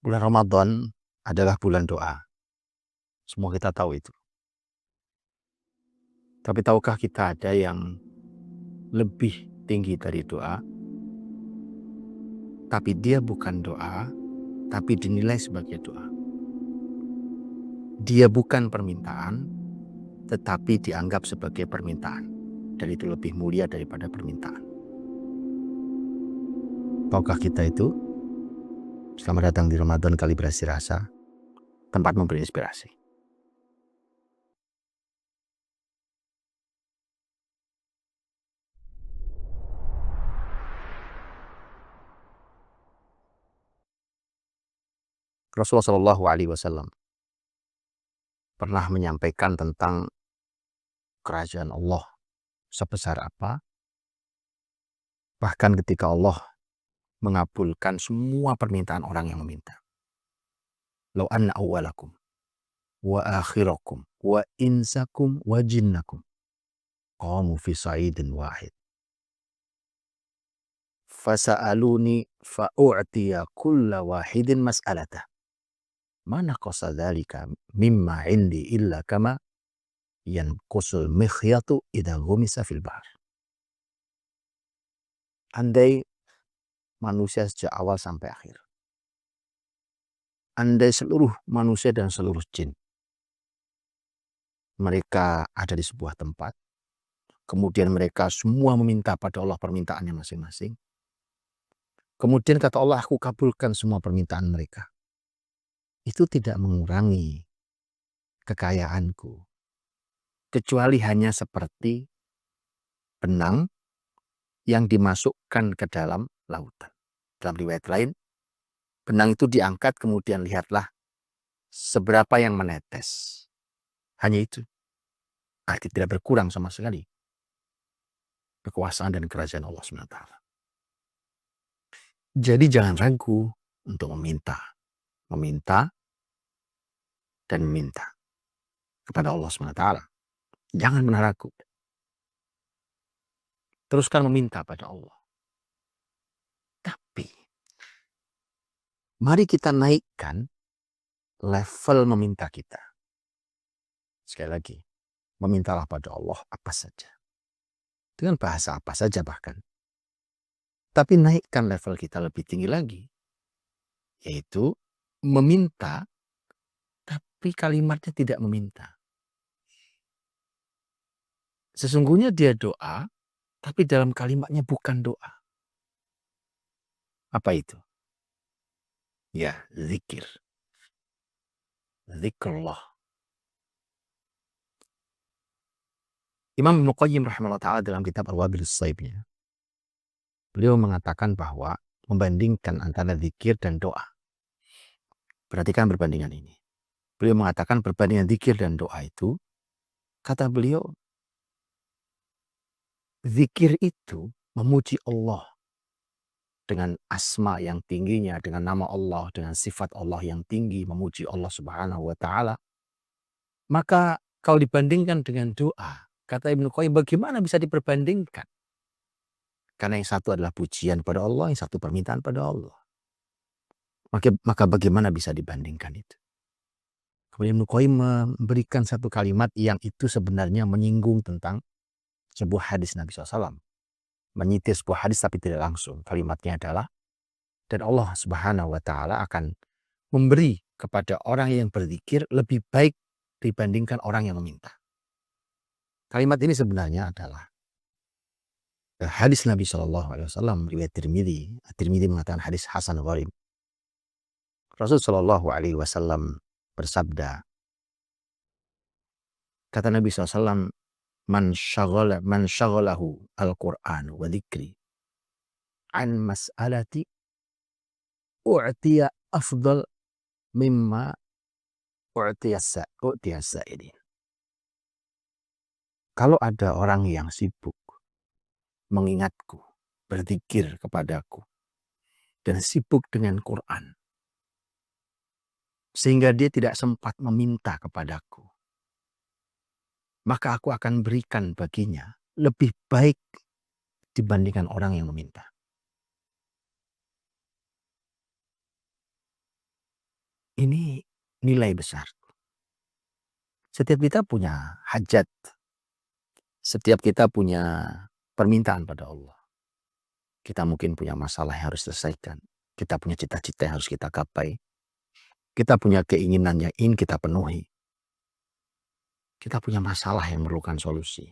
Bulan Ramadan adalah bulan doa. Semua kita tahu itu. Tapi tahukah kita ada yang lebih tinggi dari doa? Tapi dia bukan doa, tapi dinilai sebagai doa. Dia bukan permintaan, tetapi dianggap sebagai permintaan. Dan itu lebih mulia daripada permintaan. Tahukah kita itu? Selamat datang di Ramadan Kalibrasi Rasa, tempat memberi inspirasi. Rasulullah SAW pernah menyampaikan tentang kerajaan Allah sebesar apa. Bahkan ketika Allah mengabulkan semua permintaan orang yang meminta. Lau anna awwalakum wa akhirakum wa insakum wa jinnakum qamu fi sa'idin wahid. Fasa'aluni fa'u'tiya kulla wahidin mas'alatah. Mana qasa dhalika mimma indi illa kama yanqusul mikhyatu idha ghumisa fil bahr. Andai manusia sejak awal sampai akhir, andai seluruh manusia dan seluruh jin, mereka ada di sebuah tempat, kemudian mereka semua meminta pada Allah permintaannya masing-masing. Kemudian kata Allah, aku kabulkan semua permintaan mereka. Itu tidak mengurangi kekayaanku, kecuali hanya seperti benang yang dimasukkan ke dalam lautan. Dalam riwayat lain, benang itu diangkat, kemudian lihatlah seberapa yang menetes. Hanya itu. Arti tidak berkurang sama sekali kekuasaan dan kerajaan Allah SWT. Jadi jangan ragu untuk meminta dan meminta kepada Allah SWT. Jangan pernah ragu. Teruskan meminta pada Allah. Tapi mari kita naikkan level meminta kita. Sekali lagi, memintalah pada Allah apa saja. Dengan bahasa apa saja bahkan. Tapi naikkan level kita lebih tinggi lagi. Yaitu meminta, tapi kalimatnya tidak meminta. Sesungguhnya dia doa, tapi dalam kalimatnya bukan doa. Apa itu? Ya, zikir. Zikrullah. Imam Ibnu Qayyim rahimahullah ta'ala dalam kitab Ar-Wabilis Shaybnya, beliau mengatakan bahwa membandingkan antara zikir dan doa. Perhatikan perbandingan ini. Beliau mengatakan perbandingan zikir dan doa itu, kata beliau, zikir itu memuji Allah dengan asma yang tingginya, dengan nama Allah, dengan sifat Allah yang tinggi, memuji Allah Subhanahu wa ta'ala. Maka kalau dibandingkan dengan doa, kata Ibnu Qayyim, bagaimana bisa diperbandingkan? Karena yang satu adalah pujian pada Allah, yang satu permintaan pada Allah. Maka bagaimana bisa dibandingkan itu? Kemudian Ibnu Qayyim memberikan satu kalimat yang itu sebenarnya menyinggung tentang sebuah hadis Nabi SAW. Menyitir sebuah hadis tapi tidak langsung. Kalimatnya adalah, dan Allah Subhanahu wa ta'ala akan memberi kepada orang yang berzikir lebih baik dibandingkan orang yang meminta. Kalimat ini sebenarnya adalah hadis Nabi SAW riwayat Tirmidzi. Tirmidzi mengatakan hadis hasan gharib. Rasulullah SAW bersabda, kata Nabi SAW, man syaghalahu al-Quran wa dzikri an mas'alati u'tiya afdal mimma u'tiya sa'idin. Kalau ada orang yang sibuk mengingatku, berzikir kepadaku, dan sibuk dengan Quran, sehingga dia tidak sempat meminta kepadaku, maka aku akan berikan baginya lebih baik dibandingkan orang yang meminta. nilai besar. Setiap kita punya hajat. Setiap kita punya permintaan pada Allah. Kita mungkin punya masalah yang harus selesaikan. Kita punya cita-cita yang harus kita gapai. Kita punya keinginan yang ingin kita penuhi. Kita punya masalah yang memerlukan solusi.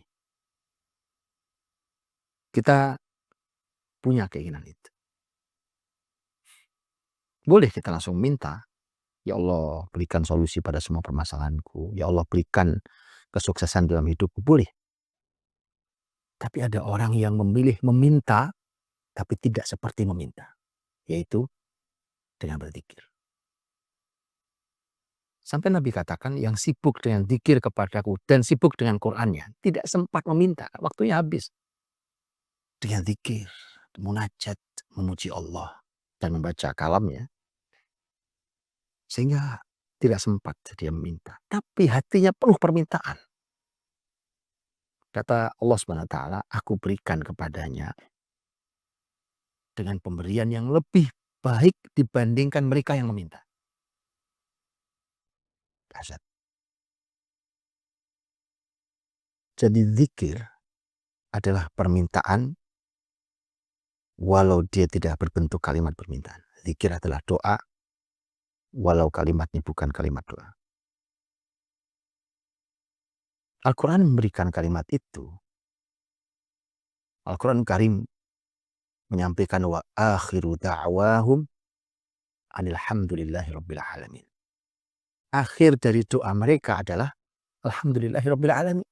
Kita punya keinginan itu. Boleh kita langsung minta, ya Allah berikan solusi pada semua permasalahanku. Ya Allah berikan kesuksesan dalam hidupku. Boleh. Tapi ada orang yang memilih meminta, tapi tidak seperti meminta. Yaitu dengan berzikir. Sampai Nabi katakan yang sibuk dengan zikir kepadaku dan sibuk dengan Qur'annya tidak sempat meminta, waktunya habis. Dengan zikir, munajat, memuji Allah dan membaca kalamnya, sehingga tidak sempat dia meminta. Tapi hatinya penuh permintaan. Kata Allah SWT, aku berikan kepadanya dengan pemberian yang lebih baik dibandingkan mereka yang meminta. Dahsyat. Jadi zikir adalah permintaan walau dia tidak berbentuk kalimat permintaan. Zikir adalah doa walau kalimatnya bukan kalimat doa. Al-Quran memberikan kalimat itu. Al-Quran Karim menyampaikan wa akhiru da'wahum anilhamdulillahi rabbil alamin. Akhir dari doa mereka adalah alhamdulillahi rabbil alamin.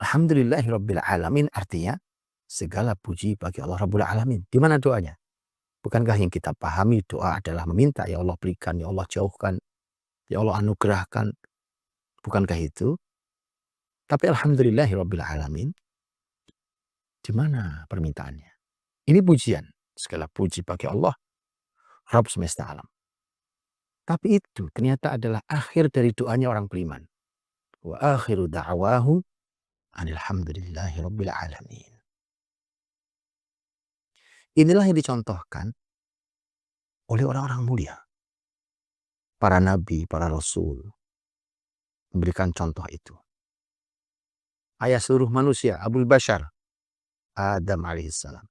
Alhamdulillahi rabbil alamin artinya segala puji bagi Allah Rabbul Alamin. Di mana doanya? Bukankah yang kita pahami doa adalah meminta, ya Allah berikan, ya Allah jauhkan, ya Allah anugerahkan. Bukankah itu? Tapi alhamdulillahi rabbil alamin. Di mana permintaannya? Ini pujian. Segala puji bagi Allah, Rabb semesta alam. Tapi itu ternyata adalah akhir dari doanya orang beriman. Wa akhiru da'wahu anilhamdulillahi rabbil alamin. Inilah yang dicontohkan oleh orang-orang mulia. Para nabi, para rasul memberikan contoh itu. Ayah seluruh manusia, Abul Bashar, Adam alaihissalam.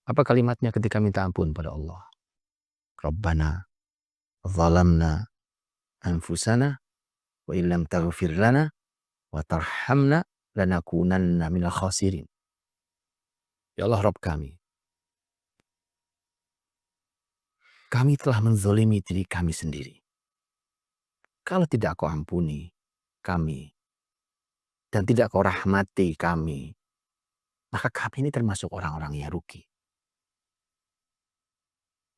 Apa kalimatnya ketika minta ampun pada Allah? Rabbana zalamna anfusana wa illam taghfir lana wa tarhamna lanakunanna minal khasirin. Ya Allah Rabb kami telah menzolimi diri kami sendiri. Kalau tidak kau ampuni kami dan tidak kau rahmati kami, maka kami ini termasuk orang-orang yang rugi.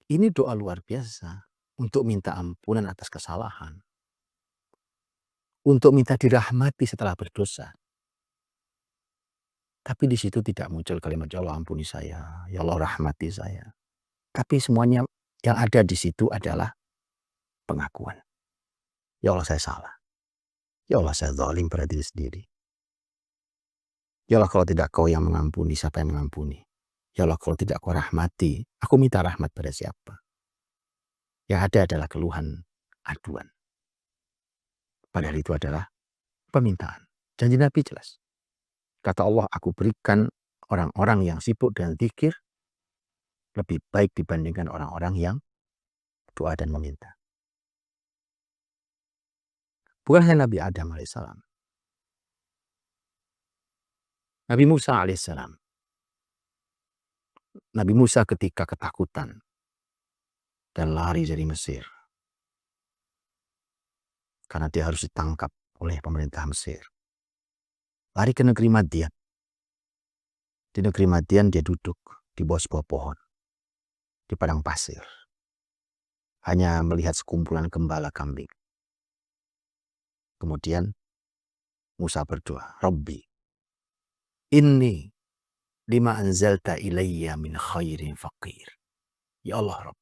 Ini doa luar biasa untuk minta ampunan atas kesalahan. Untuk minta dirahmati setelah berdosa. Tapi di situ tidak muncul kalimat ya Allah ampuni saya, ya Allah rahmati saya. Tapi semuanya yang ada di situ adalah pengakuan. Ya Allah saya salah. Ya Allah saya zalim pada diri sendiri. Ya Allah kalau tidak kau yang mengampuni, siapa yang mengampuni? Ya Allah kalau tidak kau rahmati, aku minta rahmat pada siapa? Yang ada adalah keluhan, aduan. Padahal itu adalah permintaan. Janji Nabi jelas. Kata Allah, aku berikan orang-orang yang sibuk dengan zikir lebih baik dibandingkan orang-orang yang doa dan meminta. Bukan hanya Nabi Adam alaihissalam. Nabi Musa alaihissalam. Nabi Musa ketika ketakutan dan lari dari Mesir. Karena dia harus ditangkap oleh pemerintah Mesir. Lari ke negeri Madian. Di negeri Madian dia duduk di bawah sebuah pohon. Di padang pasir. Hanya melihat sekumpulan gembala kambing. Kemudian Musa berdoa, Rabbi, inni lima anzalta ilayya min khairin faqir. Ya Allah Rabb,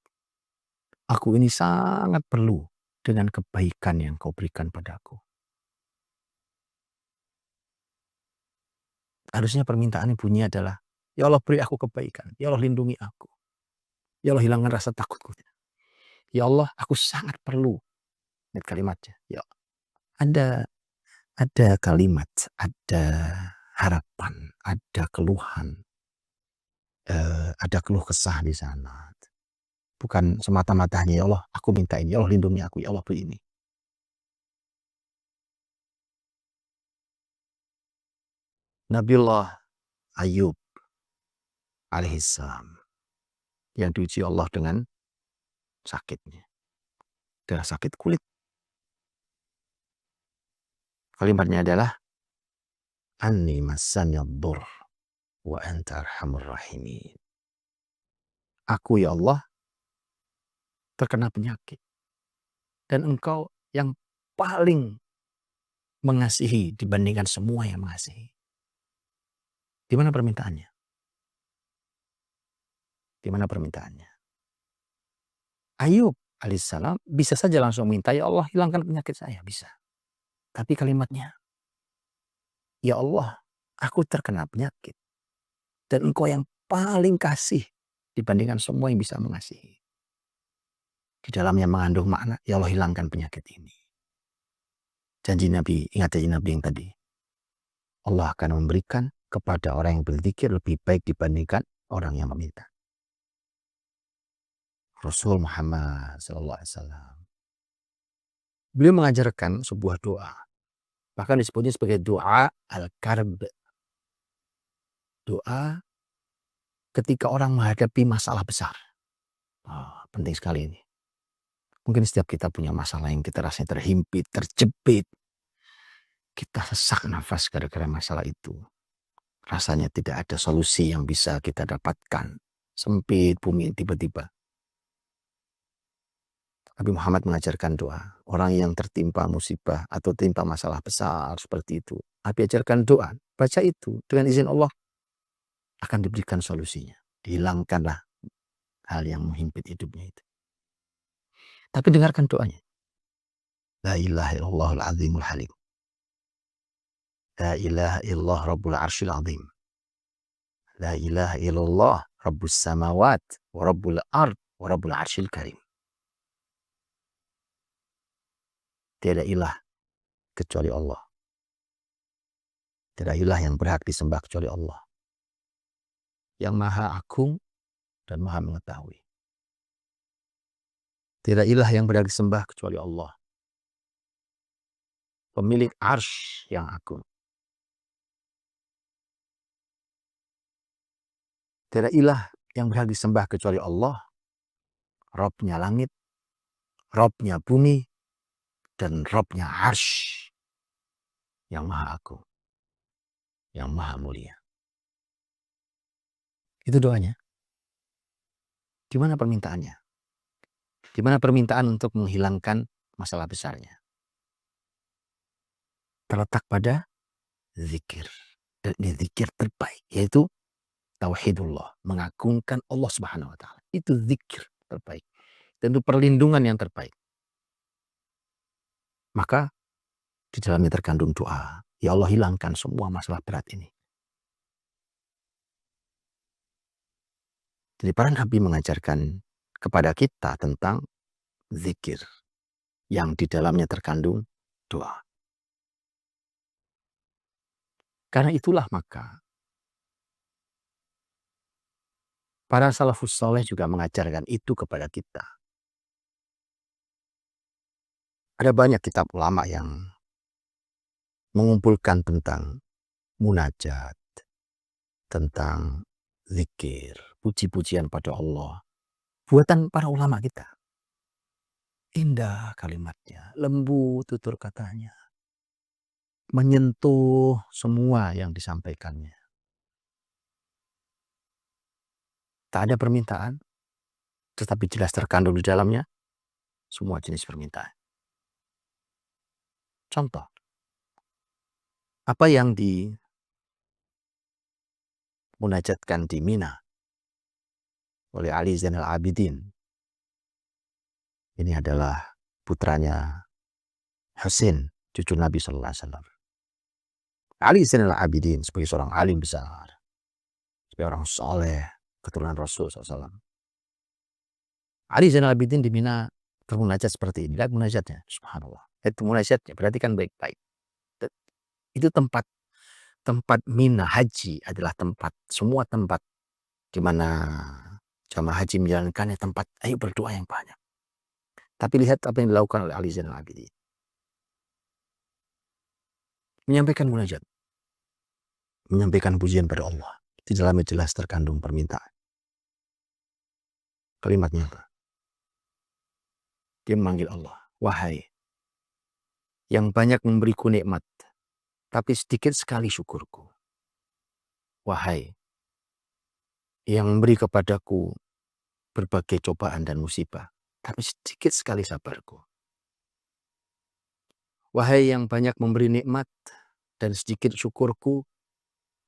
aku ini sangat perlu dengan kebaikan yang kau berikan padaku. Harusnya permintaan bunyi adalah, ya Allah beri aku kebaikan, ya Allah lindungi aku, ya Allah hilangkan rasa takutku. Ya Allah, aku sangat perlu. Lihat kalimatnya. Ya, ada kalimat, ada harapan, ada keluhan, ada keluh kesah di sana. Bukan semata-mata hanya, ya Allah, aku minta ini, ya Allah lindungi aku, ya Allah beri ini. Nabiullah Ayub alaihissalam yang diuji Allah dengan sakitnya, dengan sakit kulit. Kalimatnya adalah anni massani ad-dur wa anta arhamur rahimin. Aku ya Allah terkena penyakit dan engkau yang paling mengasihi dibandingkan semua yang mengasihi. Di mana permintaannya? Di mana permintaannya? Ayub alaihissalam bisa saja langsung minta, ya Allah hilangkan penyakit saya, bisa. Tapi kalimatnya, ya Allah, aku terkena penyakit dan engkau yang paling kasih dibandingkan semua yang bisa mengasihi. Di dalamnya mengandung makna, ya Allah hilangkan penyakit ini. Janji Nabi, ingat janji Nabi yang tadi. Allah akan memberikan kepada orang yang berzikir lebih baik dibandingkan orang yang meminta. Rasul Muhammad SAW. Beliau mengajarkan sebuah doa. Bahkan disebutnya sebagai doa al-karb. Doa ketika orang menghadapi masalah besar. Penting sekali ini. Mungkin setiap kita punya masalah yang kita rasanya terhimpit, terjepit. Kita sesak nafas gara-gara masalah itu. Rasanya tidak ada solusi yang bisa kita dapatkan. Sempit bumi tiba-tiba. Nabi Muhammad mengajarkan doa. Orang yang tertimpa musibah atau tertimpa masalah besar seperti itu. Nabi ajarkan doa. Baca itu. Dengan izin Allah akan diberikan solusinya. Dihilangkanlah hal yang menghimpit hidupnya itu. Tapi dengarkan doanya. La ilaha illallahul azimul halim. La ilaha illallah rabbul arsyil azim. La ilaha illallah rabbus samawat wa rabbul ard wa rabbul arsyil karim. Tiada ilah kecuali Allah. Tiada ilah yang berhak disembah kecuali Allah. Yang maha agung dan maha mengetahui. Tiada ilah yang berhak disembah kecuali Allah. Pemilik arsy yang agung. Tiada ilah yang berhak disembah kecuali Allah. Robnya langit, Robnya bumi, dan Robnya arsy yang maha agung. Yang maha mulia. Itu doanya. Di mana permintaannya? Di mana permintaan untuk menghilangkan masalah besarnya? Terletak pada zikir. Dan ini zikir terbaik, yaitu tauhidullah, mengagungkan Allah Subhanahu wa taala. Itu zikir terbaik. Dan itu perlindungan yang terbaik. Maka di dalamnya terkandung doa. Ya Allah hilangkan semua masalah berat ini. Jadi para nabi mengajarkan kepada kita tentang zikir yang di dalamnya terkandung doa. Karena itulah maka para salafus saleh juga mengajarkan itu kepada kita. Ada banyak kitab ulama yang mengumpulkan tentang munajat, tentang zikir, puji-pujian pada Allah. Buatan para ulama kita. Indah kalimatnya, lembut tutur katanya. Menyentuh semua yang disampaikannya. Tak ada permintaan, tetapi jelas terkandung di dalamnya semua jenis permintaan. Contoh, apa yang dimunajatkan di Mina oleh Ali Zainal Abidin. Ini adalah putranya Husain, cucu Nabi Sallallahu Alaihi Wasallam. Ali Zainal Abidin sebagai seorang alim besar, sebagai orang soleh, keturunan Rasul SAW. Ali Zainal Abidin di Mina bermunajat seperti ini. Lihat munajatnya, subhanallah. Itu munajatnya, berarti kan baik-baik. Itu tempat Mina haji adalah tempat, semua tempat di mana jamaah haji menjalankannya tempat, ayo berdoa yang banyak. Tapi lihat apa yang dilakukan oleh Ali Zainal Abidin. Menyampaikan munajat, menyampaikan pujian pada Allah. Di dalamnya jelas terkandung permintaan. Kalimatnya apa? Dia memanggil Allah, wahai yang banyak memberiku nikmat, tapi sedikit sekali syukurku. Wahai yang memberi kepadaku berbagai cobaan dan musibah, tapi sedikit sekali sabarku. Wahai yang banyak memberi nikmat dan sedikit syukurku,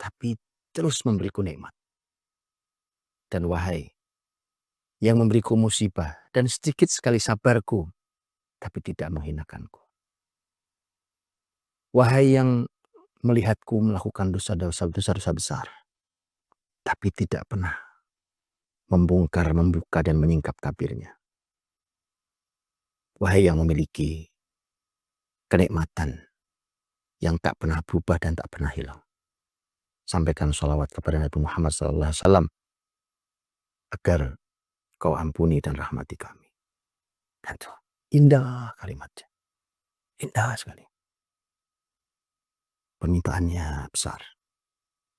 tapi terus memberiku nikmat. Dan wahai yang memberiku musibah dan sedikit sekali sabarku, tapi tidak menghinakanku. Wahai yang melihatku melakukan dosa-dosa besar, tapi tidak pernah membongkar, membuka, dan menyingkap tabirnya. Wahai yang memiliki kenikmatan yang tak pernah berubah dan tak pernah hilang. Sampaikan sholawat kepada Nabi Muhammad SAW agar kau ampuni dan rahmati kami. Dan itu indah kalimatnya. Indah sekali. Permintaannya besar.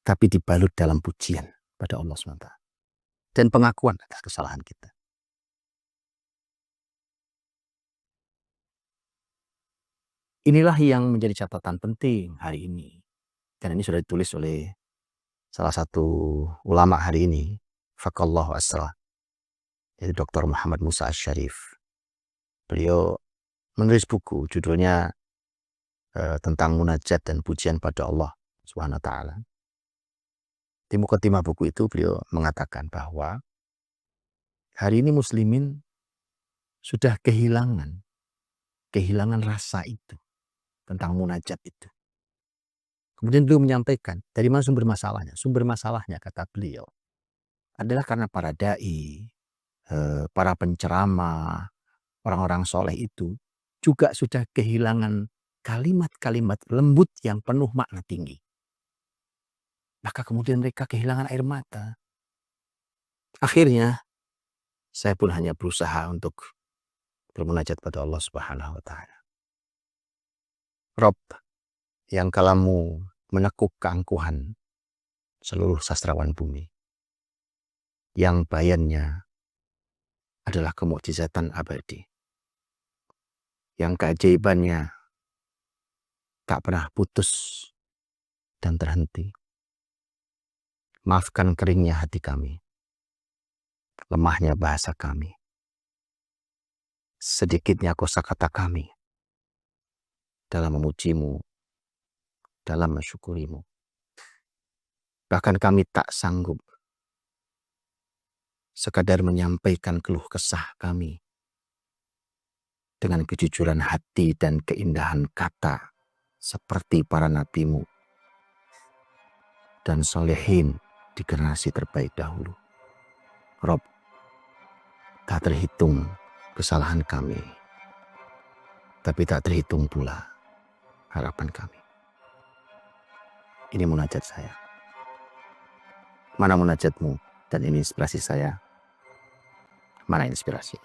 Tapi dibalut dalam pujian pada Allah SWT. Dan pengakuan atas kesalahan kita. Inilah yang menjadi catatan penting hari ini. Dan ini sudah ditulis oleh salah satu ulama hari ini. Fakallahu asra. Yaitu Dr. Muhammad Musa Asy-Syarif. Beliau menulis buku judulnya tentang munajat dan pujian pada Allah Subhanahu wa taala. Di mukadimah buku itu beliau mengatakan bahwa hari ini muslimin sudah kehilangan rasa itu tentang munajat itu. Kemudian beliau menyampaikan dari mana sumber masalahnya. Sumber masalahnya kata beliau adalah karena para dai, para penceramah, orang-orang soleh itu juga sudah kehilangan kalimat-kalimat lembut yang penuh makna tinggi. Maka kemudian mereka kehilangan air mata. Akhirnya saya pun hanya berusaha untuk bermunajat pada Allah Subhanahu wa taala. Rob yang kalamu menekuk keangkuhan seluruh sastrawan bumi. Yang bayannya adalah kemukjizatan abadi. Yang keajaibannya tak pernah putus dan terhenti. Maafkan keringnya hati kami. Lemahnya bahasa kami. Sedikitnya kosakata kami dalam memujimu, dalam mensyukurimu. Bahkan kami tak sanggup sekadar menyampaikan keluh kesah kami dengan kejujuran hati dan keindahan kata seperti para nabimu dan solehin di generasi terbaik dahulu. Rob, tak terhitung kesalahan kami, tapi tak terhitung pula harapan kami. Ini munajat saya. Mana munajatmu? Dan ini inspirasi saya. Mana inspirasi?